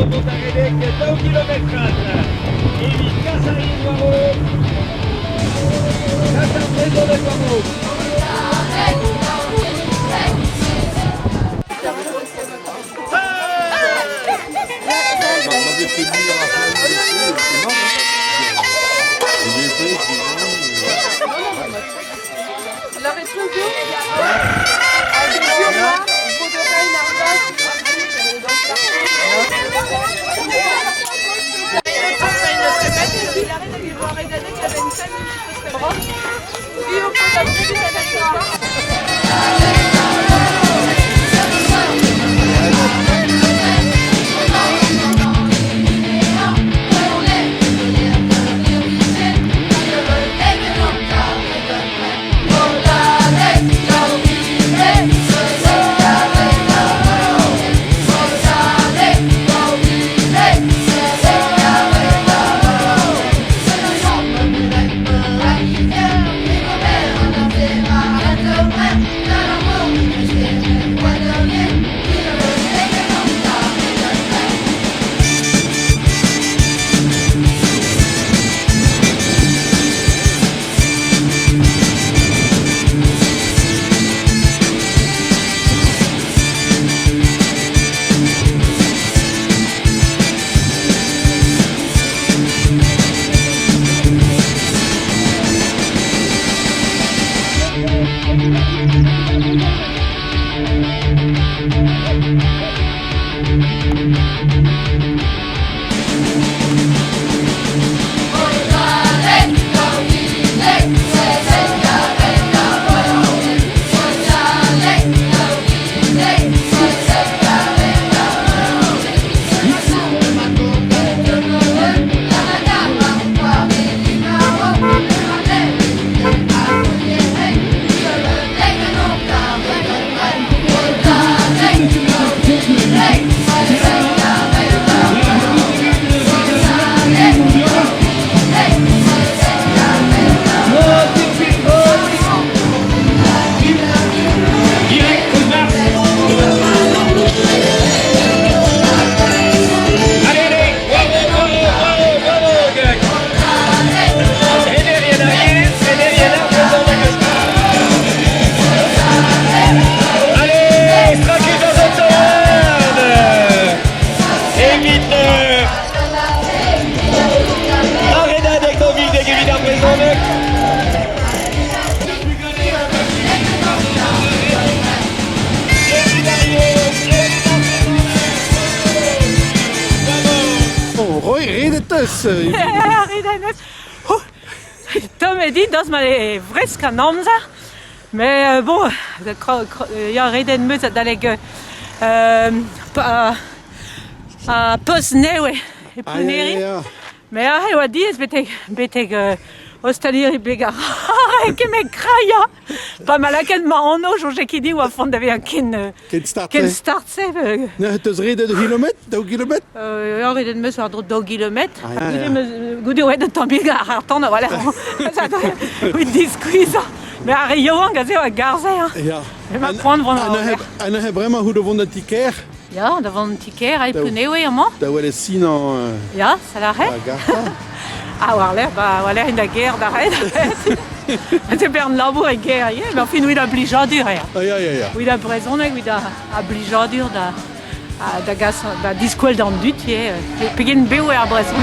Montaredek 10 kilometrata. Evi Kasari Guaro. Kasa Preso de Guaro. Tom a dit dat maar fris kan namza, maar bon, ja reden moet dat ik posnewe puneri, maar ja hij wat die is betek Australie bega, ik me kraya, pas mal ken ma ono, je qui dit wa fond avait un ken start save. Ne het is reden de kilometer, 2 kilometer. Ja reden moet zo 2 kilometer. Goed hoe het dan bega hartan voilà. With this squeeze. Maar Rio aan gaze wa garze. Ja. Maar prendre vraiment. En dan vraiment hoe de von de ticker. Ja, de von ticker hij pneus helemaal. Dat wel eens zien en Ja, ça l'arrête. Ah voilà, in la guerre d'arrêt. C'est per un labour et guerre, mais enfin oui, il a obligé ja. Oui, il a raison, oui, il a obligé da gas, da disquel dans le dut, puis il a beau et a raison.